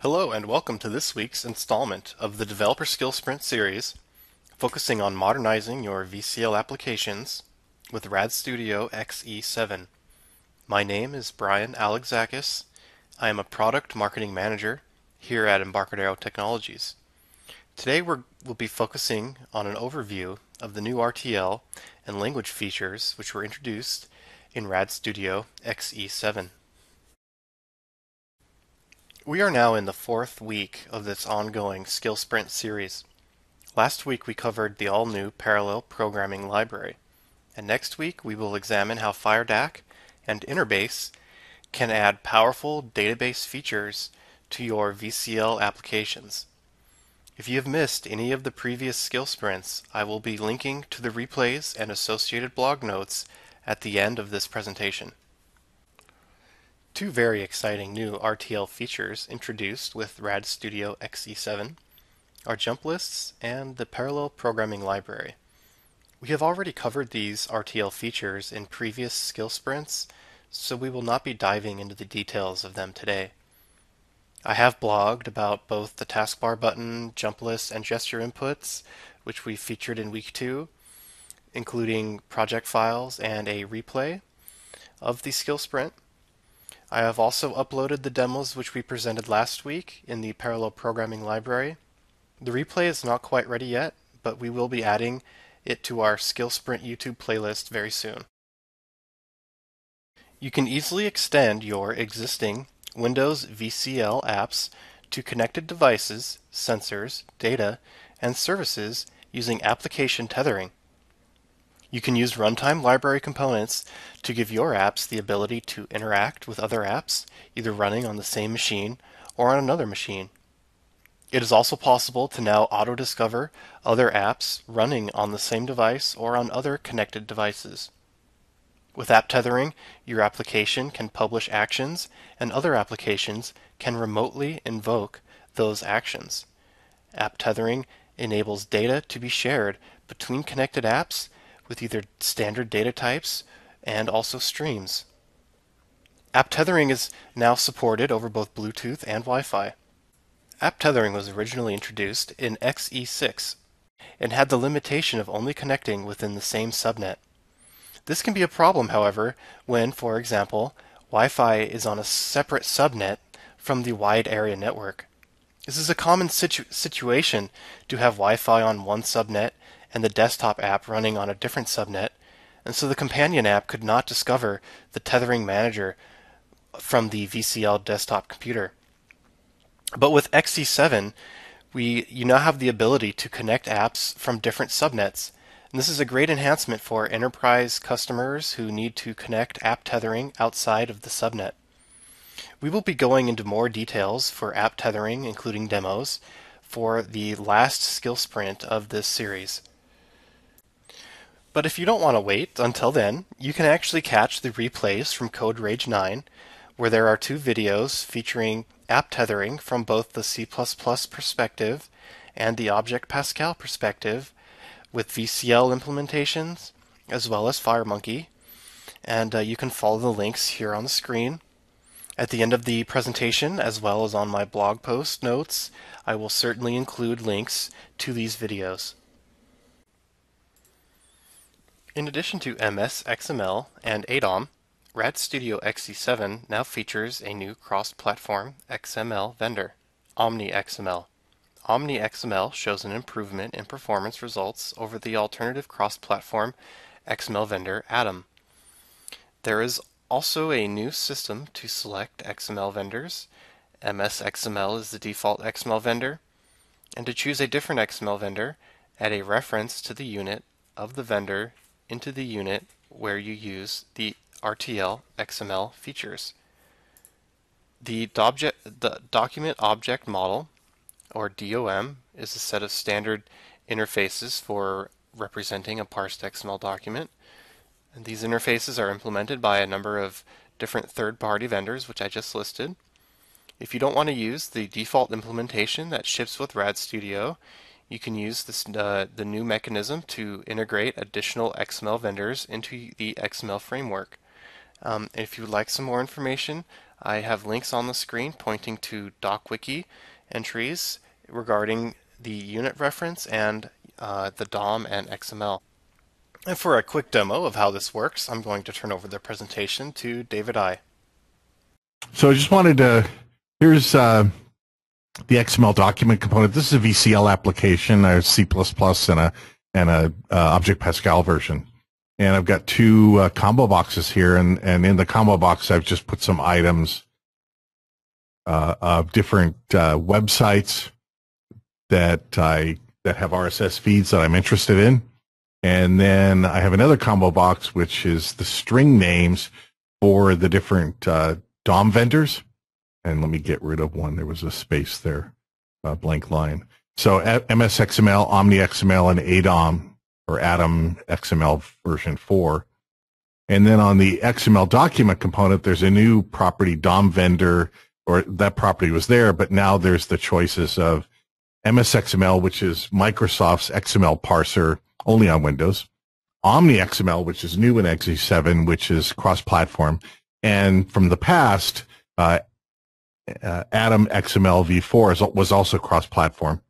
Hello and welcome to this week's installment of the Developer Skill Sprint series, focusing on modernizing your VCL applications with RAD Studio XE7. My name is Brian Alexakis. I am a Product Marketing Manager here at Embarcadero Technologies. Today we'll be focusing on an overview of the new RTL and language features which were introduced in RAD Studio XE7. We are now in the fourth week of this ongoing Skill Sprint series. Last week we covered the all-new parallel programming library, and next week we will examine how FireDAC and Interbase can add powerful database features to your VCL applications. If you have missed any of the previous skill sprints, I will be linking to the replays and associated blog notes at the end of this presentation. Two very exciting new RTL features introduced with RAD Studio XE7 are jump lists and the parallel programming library. We have already covered these RTL features in previous skill sprints, so we will not be diving into the details of them today. I have blogged about both the taskbar button, jump lists, and gesture inputs, which we featured in week 2, including project files and a replay of the skill sprint. I have also uploaded the demos which we presented last week in the parallel programming library. The replay is not quite ready yet, but we will be adding it to our Skill Sprint YouTube playlist very soon. You can easily extend your existing Windows VCL apps to connected devices, sensors, data, and services using application tethering. You can use runtime library components to give your apps the ability to interact with other apps, either running on the same machine or on another machine. It is also possible to now auto-discover other apps running on the same device or on other connected devices. With app tethering, your application can publish actions, and other applications can remotely invoke those actions. App tethering enables data to be shared between connected apps with either standard data types and also streams. App tethering is now supported over both Bluetooth and Wi-Fi. App tethering was originally introduced in XE6 and had the limitation of only connecting within the same subnet. This can be a problem, however, when, for example, Wi-Fi is on a separate subnet from the wide area network. This is a common situation to have Wi-Fi on one subnet and the desktop app running on a different subnet, and so the companion app could not discover the tethering manager from the VCL desktop computer. But with XE7, you now have the ability to connect apps from different subnets, and this is a great enhancement for enterprise customers who need to connect app tethering outside of the subnet. We will be going into more details for app tethering, including demos, for the last skill sprint of this series. But if you don't want to wait until then, you can actually catch the replays from Code Rage 9, where there are 2 videos featuring app tethering from both the C++ perspective and the Object Pascal perspective, with VCL implementations as well as FireMonkey, and you can follow the links here on the screen. At the end of the presentation, as well as on my blog post notes, I will certainly include links to these videos. In addition to MS XML and ADOM, RAD Studio XE7 now features a new cross-platform XML vendor, OmniXML. OmniXML shows an improvement in performance results over the alternative cross-platform XML vendor Atom. There is also a new system to select XML vendors. MS XML is the default XML vendor, and to choose a different XML vendor, add a reference to the unit of the vendor into the unit where you use the RTL XML features. The Document Object Model, or DOM, is a set of standard interfaces for representing a parsed XML document. And these interfaces are implemented by a number of different third-party vendors, which I just listed. If you don't want to use the default implementation that ships with RAD Studio, you can use the new mechanism to integrate additional XML vendors into the XML framework. If you would like some more information, I have links on the screen pointing to DocWiki entries regarding the unit reference and the DOM and XML. And for a quick demo of how this works, I'm going to turn over the presentation to David I. So I just wanted to, here's the XML document component. This is a VCL application, a C++ and a Object Pascal version. And I've got two combo boxes here, and in the combo box, I've just put some items of different websites that have RSS feeds that I'm interested in. And then I have another combo box, which is the string names for the different DOM vendors. And let me get rid of one. There was a space there, a blank line. So MSXML, OmniXML, and ADOM, or Atom XML version 4. And then on the XML document component, there's a new property DOM vendor, or that property was there, but now there's the choices of MSXML, which is Microsoft's XML parser only on Windows, OmniXML, which is new in XE7, which is cross-platform, and from the past, Atom XML v4 was also cross-platform.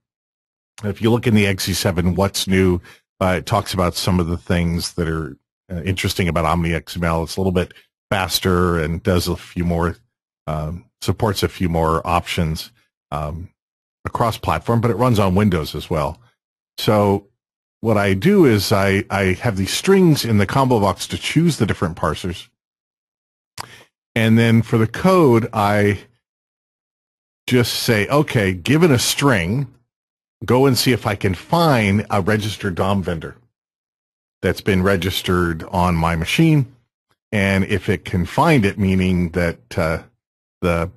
If you look in the XE7, what's new, it talks about some of the things that are interesting about OmniXML. It's a little bit faster and does a few more, supports a few more options across platform, but it runs on Windows as well. So what I do is I have these strings in the combo box to choose the different parsers. And then for the code, I just say, okay, given a string, go and see if I can find a registered DOM vendor that's been registered on my machine. And if it can find it, meaning that the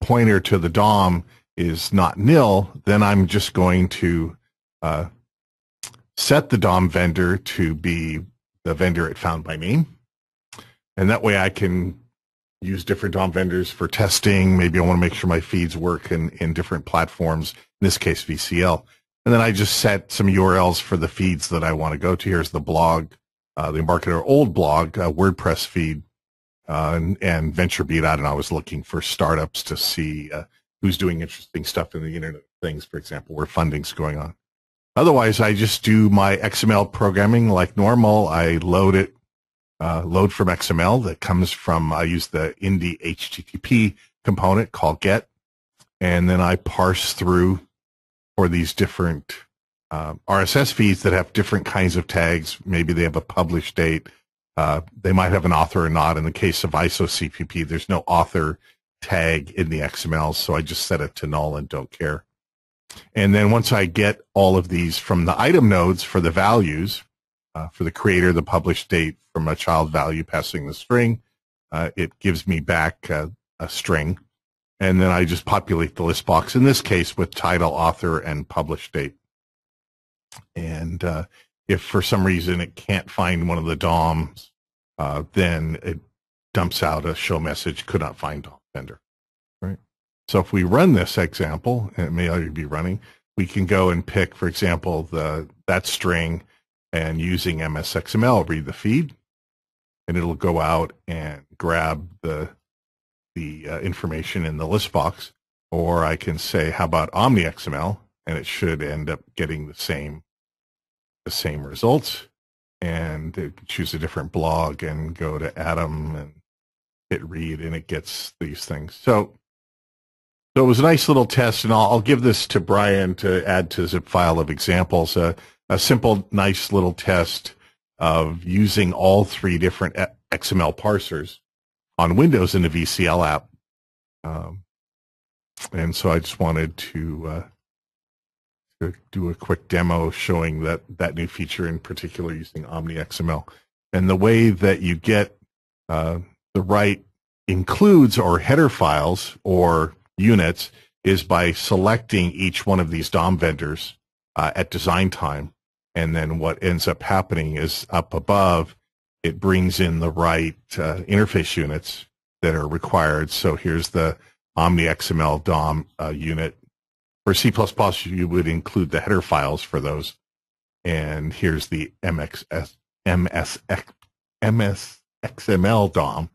pointer to the DOM is not nil, then I'm just going to set the DOM vendor to be the vendor it found by name. And that way I can use different DOM vendors for testing. Maybe I want to make sure my feeds work in different platforms, in this case VCL. And then I just set some URLs for the feeds that I want to go to. Here's the blog, the Embarcadero old blog, WordPress feed, and VentureBeat. I don't know, I was looking for startups to see who's doing interesting stuff in the Internet of Things, for example, where funding's going on. Otherwise, I just do my XML programming like normal. I load it, load from XML that comes from, I use the Indy HTTP component called get, and then I parse through for these different RSS feeds that have different kinds of tags. Maybe they have a publish date. They might have an author or not. In the case of ISO CPP, there's no author tag in the XML, so I just set it to null and don't care. And then once I get all of these from the item nodes for the values, for the creator, the publish date from a child value passing the string, it gives me back a string. And then I just populate the list box, in this case with title, author, and publish date. And if for some reason it can't find one of the DOMs, then it dumps out a show message, could not find DOM vendor. Right. So if we run this example, and it may already be running, we can go and pick, for example, that string, and using MSXML, read the feed, and it'll go out and grab the information in the list box. Or I can say, how about OmniXML, and it should end up getting the same results. And it can choose a different blog and go to Atom and hit read, and it gets these things. So it was a nice little test, and I'll give this to Brian to add to zip file of examples. A simple, nice little test of using all three different XML parsers on Windows in the VCL app. And so I just wanted to do a quick demo showing that new feature, in particular using OmniXML. And the way that you get the right includes or header files or units is by selecting each one of these DOM vendors at design time. And then what ends up happening is up above, it brings in the right interface units that are required. So here's the OmniXML DOM unit. For C++, you would include the header files for those. And here's the MSXML DOM.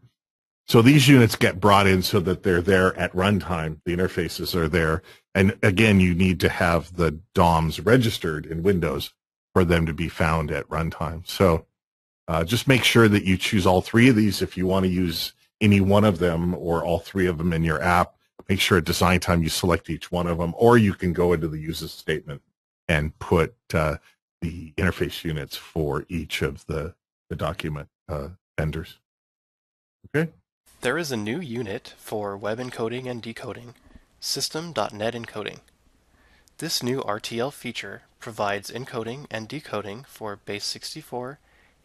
So these units get brought in so that they're there at runtime. The interfaces are there. And again, you need to have the DOMs registered in Windows for them to be found at runtime. So just make sure that you choose all three of these. If you want to use any one of them or all three of them in your app, make sure at design time you select each one of them, or you can go into the user statement and put the interface units for each of the document vendors. Okay. There is a new unit for web encoding and decoding, System.net Encoding. This new RTL feature provides encoding and decoding for base64,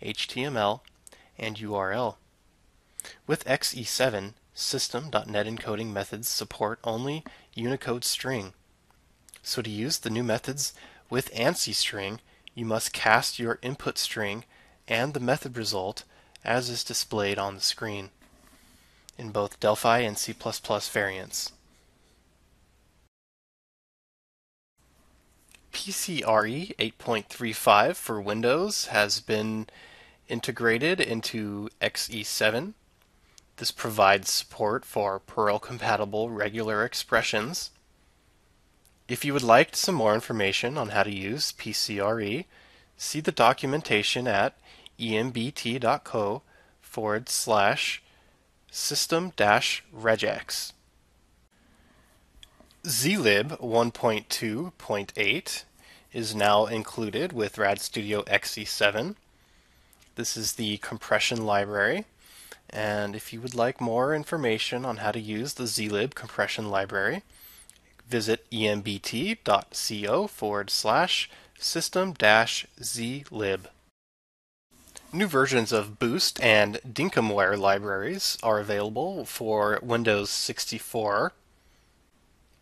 HTML, and URL. With XE7, System.net Encoding methods support only Unicode string. So to use the new methods with ANSI string, you must cast your input string and the method result as is displayed on the screen in both Delphi and C++ variants. PCRE 8.35 for Windows has been integrated into XE7. This provides support for Perl-compatible regular expressions. If you would like some more information on how to use PCRE, see the documentation at embt.co/system-regex. zlib 1.2.8 is now included with Rad Studio XE7. This is the compression library, and if you would like more information on how to use the zlib compression library, visit embt.co/system-zlib. New versions of Boost and Dinkumware libraries are available for Windows 64.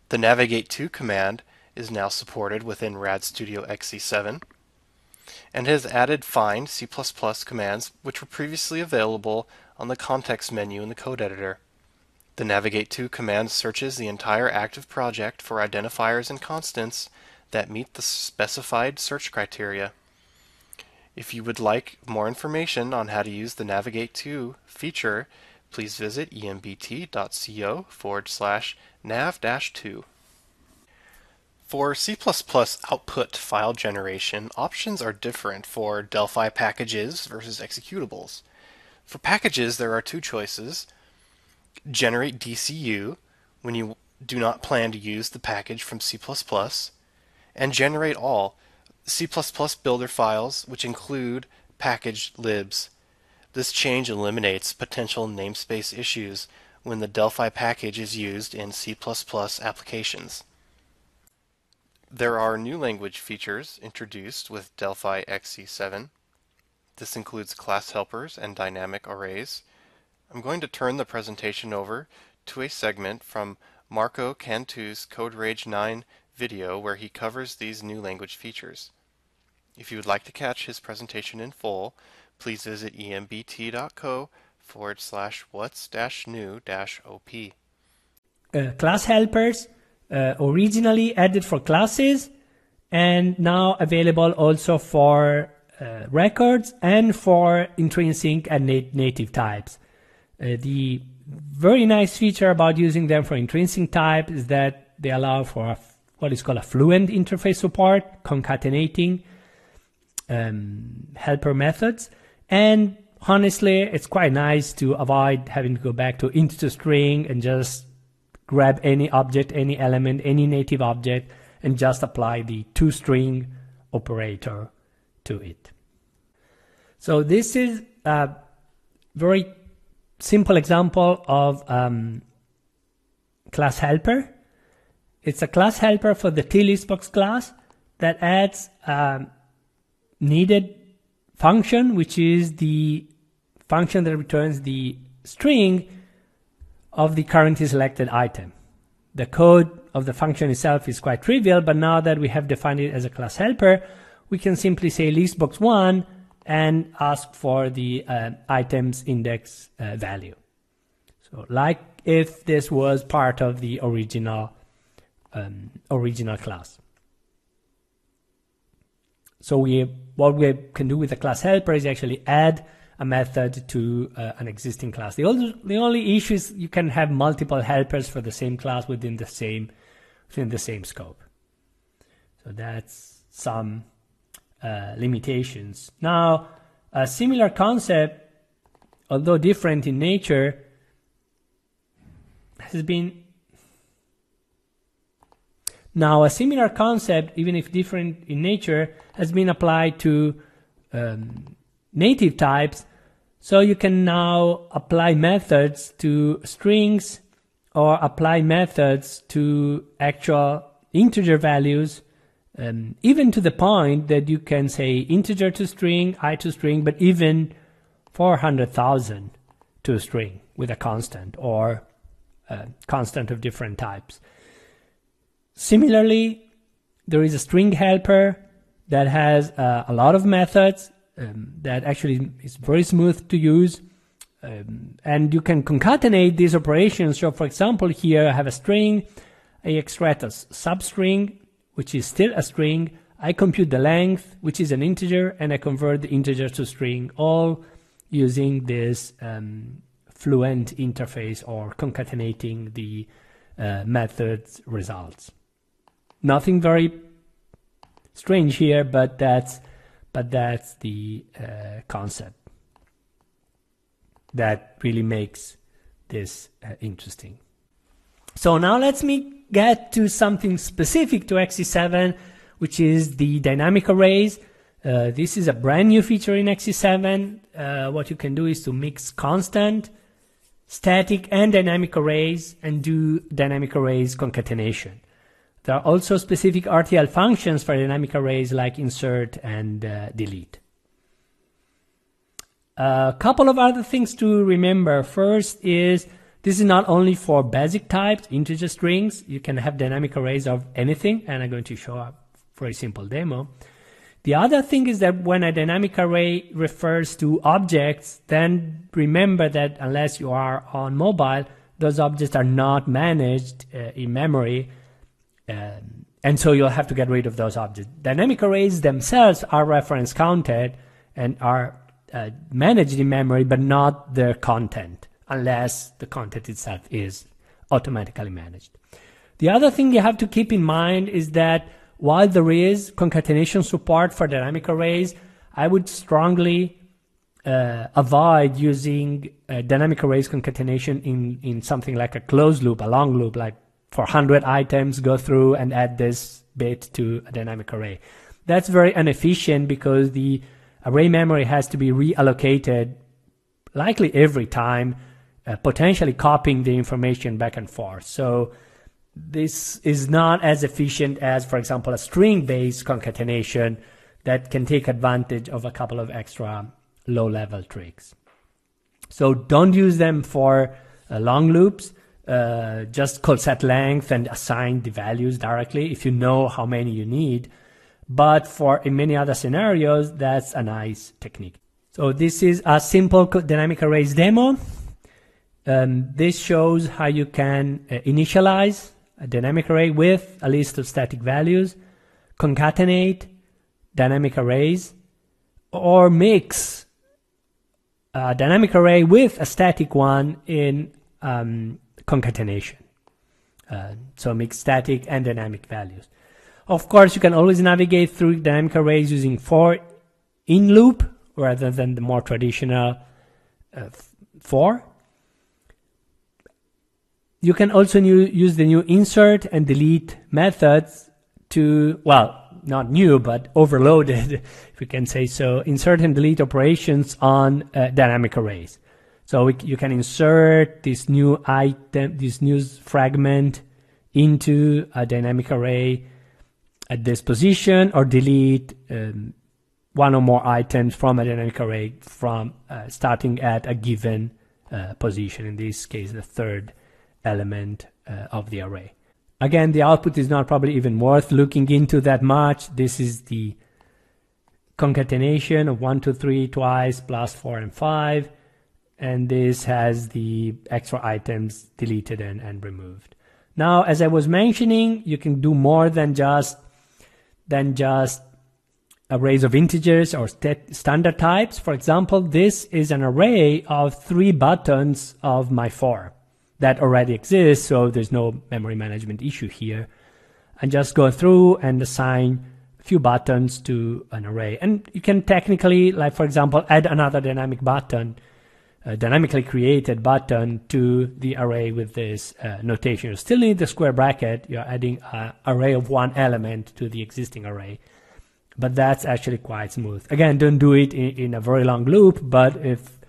The Navigate To command is now supported within Rad Studio XE7 and has added find C++ commands which were previously available on the context menu in the code editor. The Navigate To command searches the entire active project for identifiers and constants that meet the specified search criteria. If you would like more information on how to use the Navigate To feature, please visit embt.co/nav-2. For C++ output file generation, options are different for Delphi packages versus executables. For packages, there are two choices. Generate DCU when you do not plan to use the package from C++, and generate all C++ builder files which include packaged libs. This change eliminates potential namespace issues when the Delphi package is used in C++ applications. There are new language features introduced with Delphi XE7. This includes class helpers and dynamic arrays. I'm going to turn the presentation over to a segment from Marco Cantu's Code Rage 9 video where he covers these new language features. If you would like to catch his presentation in full, please visit embt.co/what's-new-op. Class helpers, originally added for classes and now available also for records and for intrinsic and native types. The very nice feature about using them for intrinsic type is that they allow for what is called a fluent interface support, concatenating helper methods. And honestly, it's quite nice to avoid having to go back to integer string and just grab any object, any element, any native object, and just apply the toString operator to it. So this is a very simple example of class helper. It's a class helper for the TListBox class that adds needed function, which is the function that returns the string of the currently selected item. The code of the function itself is quite trivial, but now that we have defined it as a class helper, we can simply say listbox1 and ask for the item's index value. So like if this was part of the original class. So what we can do with the class helper is actually add a method to an existing class. The only issue is you can have multiple helpers for the same class within the same scope. So that's some limitations. Now, a similar concept, although different in nature, has been... Now, a similar concept, even if different in nature, has been applied to native types. So you can now apply methods to strings or apply methods to actual integer values, even to the point that you can say integer to string, I to string, but even 400,000 to a string with a constant or constant of different types. Similarly, there is a string helper that has a lot of methods that actually is very smooth to use. And you can concatenate these operations. So, for example, here I have a string, I extract a substring, which is still a string. I compute the length, which is an integer, and I convert the integer to string, all using this fluent interface or concatenating the method's results. Nothing very strange here, but that's the concept that really makes this interesting. So now let me get to something specific to XE7, which is the dynamic arrays. This is a brand new feature in XE7. What you can do is to mix constant, static, and dynamic arrays and do dynamic arrays concatenation. There are also specific RTL functions for dynamic arrays like insert and delete. A couple of other things to remember. First is this is not only for basic types, integer strings. You can have dynamic arrays of anything, and I'm going to show a very simple demo. The other thing is that when a dynamic array refers to objects, then remember that unless you are on mobile, those objects are not managed in memory. And so you'll have to get rid of those objects. Dynamic arrays themselves are reference counted and are managed in memory, but not their content, unless the content itself is automatically managed. The other thing you have to keep in mind is that while there is concatenation support for dynamic arrays, I would strongly avoid using dynamic arrays concatenation in something like a closed loop, a long loop, like for 100 items, go through and add this bit to a dynamic array. That's very inefficient because the array memory has to be reallocated likely every time, potentially copying the information back and forth. So this is not as efficient as, for example, a string-based concatenation that can take advantage of a couple of extra low-level tricks. So don't use them for long loops. Just call set length and assign the values directly if you know how many you need. But in many other scenarios, that's a nice technique. So this is a simple dynamic arrays demo. This shows how you can initialize a dynamic array with a list of static values, concatenate dynamic arrays, or mix a dynamic array with a static one in concatenation. So mix static and dynamic values. Of course, you can always navigate through dynamic arrays using for in loop rather than the more traditional for. You can also use the new insert and delete methods to, well, not new, but overloaded, if we can say so, insert and delete operations on dynamic arrays. So you can insert this new item, this new fragment into a dynamic array at this position, or delete one or more items from a dynamic array from starting at a given position, in this case the third element of the array. Again, the output is not probably even worth looking into that much. This is the concatenation of 1, 2, 3 twice, plus 4 and 5. And this has the extra items deleted and removed. Now, as I was mentioning, you can do more than just arrays of integers or standard types. For example, this is an array of 3 buttons of my for that already exists, so there's no memory management issue here. And just go through and assign a few buttons to an array. And you can technically, like for example, add another dynamic button, a dynamically created button to the array with this notation. You still need the square bracket. You're adding an array of 1 element to the existing array. But that's actually quite smooth. Again, don't do it in a very long loop, but if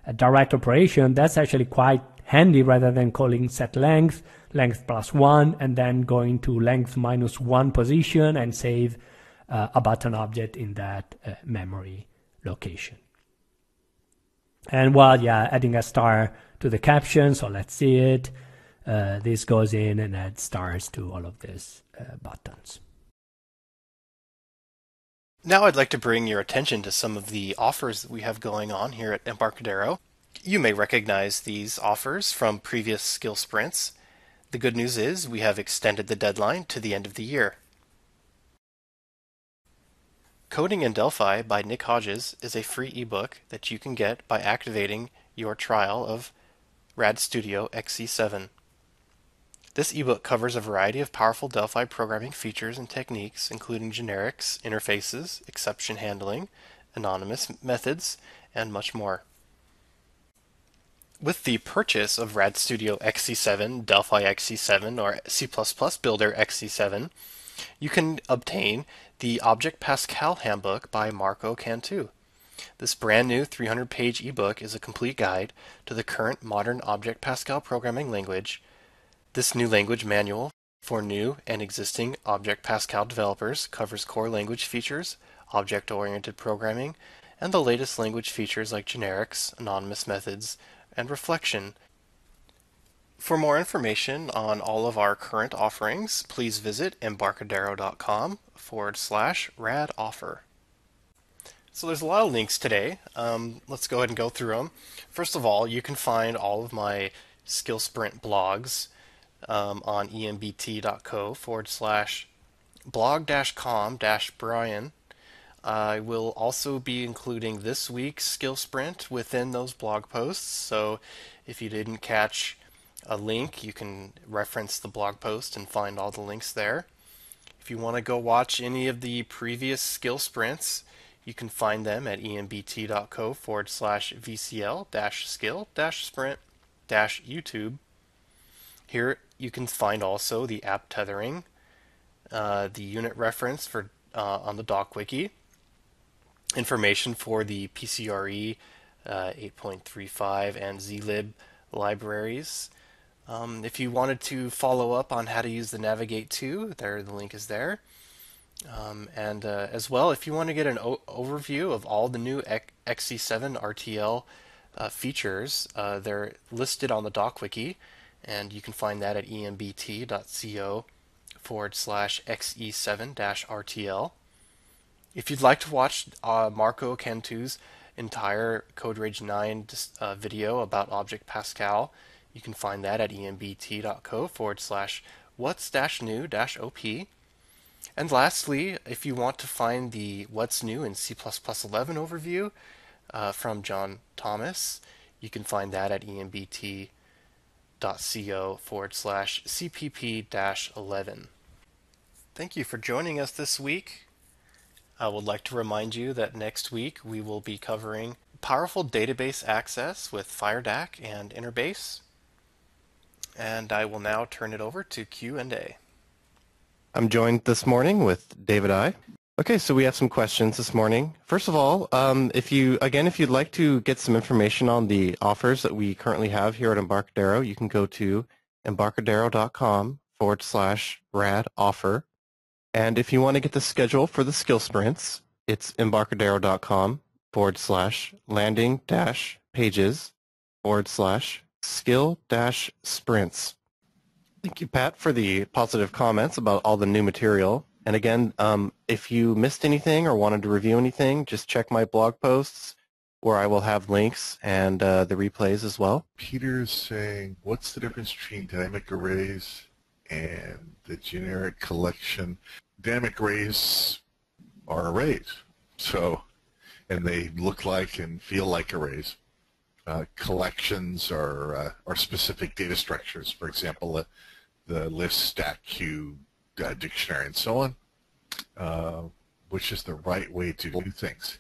a direct operation, that's actually quite handy rather than calling set length, length plus 1, and then going to length minus 1 position and save a button object in that memory location. And while adding a star to the caption, so let's see it. This goes in and adds stars to all of these buttons. Now I'd like to bring your attention to some of the offers that we have going on here at Embarcadero. You may recognize these offers from previous skill sprints. The good news is we have extended the deadline to the end of the year. Coding in Delphi by Nick Hodges is a free ebook that you can get by activating your trial of RAD Studio XE7. This ebook covers a variety of powerful Delphi programming features and techniques, including generics, interfaces, exception handling, anonymous methods, and much more. With the purchase of RAD Studio XE7, Delphi XE7, or C++ Builder XE7, you can obtain the Object Pascal Handbook by Marco Cantu. This brand new 300-page ebook is a complete guide to the current modern Object Pascal programming language. This new language manual for new and existing Object Pascal developers covers core language features, object-oriented programming, and the latest language features like generics, anonymous methods, and reflection. For more information on all of our current offerings, please visit embarcadero.com/rad offer. So there's a lot of links today. Let's go ahead and go through them. First of all, you can find all of my Skill Sprint blogs on embt.co/blog-com-brian. I will also be including this week's skill sprint within those blog posts, so if you didn't catch a link, you can reference the blog post and find all the links there. If you want to go watch any of the previous skill sprints, you can find them at embt.co/vcl-skill-sprint-YouTube. Here you can find also the app tethering, the unit reference for on the doc wiki, information for the PCRE 8.35 and zlib libraries. If you wanted to follow up on how to use the Navigate 2, the link is there. And as well, if you want to get an overview of all the new XE7 RTL features, they're listed on the doc wiki, and you can find that at embt.co/XE7-RTL. If you'd like to watch Marco Cantu's entire Code Rage 9 video about Object Pascal, you can find that at embt.co/what's-new-op. And lastly, if you want to find the What's New in C++ 11 overview from John Thomas, you can find that at embt.co/cpp-11. Thank you for joining us this week. I would like to remind you that next week we will be covering powerful database access with FireDAC and Interbase. And I will now turn it over to Q&A. I'm joined this morning with David I. Okay, so we have some questions this morning. First of all, if you'd like to get some information on the offers that we currently have here at Embarcadero, you can go to embarcadero.com/rad offer. And if you want to get the schedule for the skill sprints, it's embarcadero.com/landing-pages/skill-sprints. Thank you, Pat, for the positive comments about all the new material. And again, if you missed anything or wanted to review anything, just check my blog posts where I will have links and the replays as well. Peter's saying, what's the difference between dynamic arrays and the generic collection? Dynamic arrays are arrays. So, and they look like and feel like arrays. Collections are specific data structures. For example, the list, stack, queue, dictionary, and so on, which is the right way to do things.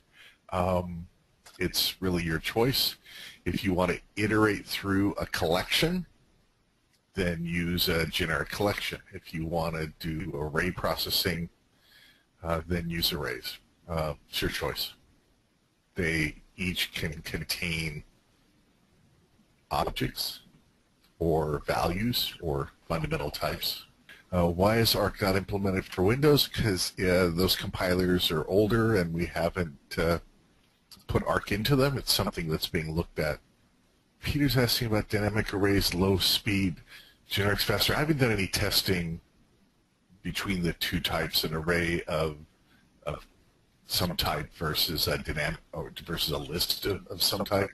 It's really your choice. If you want to iterate through a collection, then use a generic collection. If you want to do array processing, then use arrays. It's your choice. They each can contain objects or values or fundamental types. Why is Arc not implemented for Windows? Because those compilers are older and we haven't put Arc into them. It's something that's being looked at. Peter's asking about dynamic arrays, low speed, generics faster. I haven't done any testing between the two types, an array of some type versus a dynamic or versus a list of some type.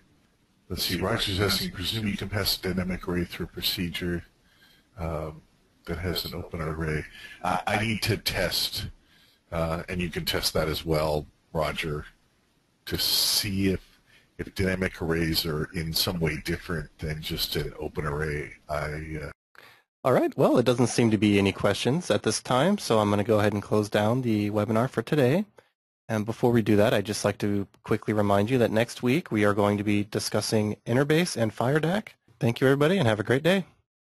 Let's see. Roger's asking, presume you can pass a dynamic array through a procedure that has an open array. I need to test, and you can test that as well, Roger, to see if dynamic arrays are in some way different than just an open array. All right, well, it doesn't seem to be any questions at this time, so I'm going to go ahead and close down the webinar for today. And before we do that, I'd just like to quickly remind you that next week we are going to be discussing Interbase and FireDAC. Thank you, everybody, and have a great day.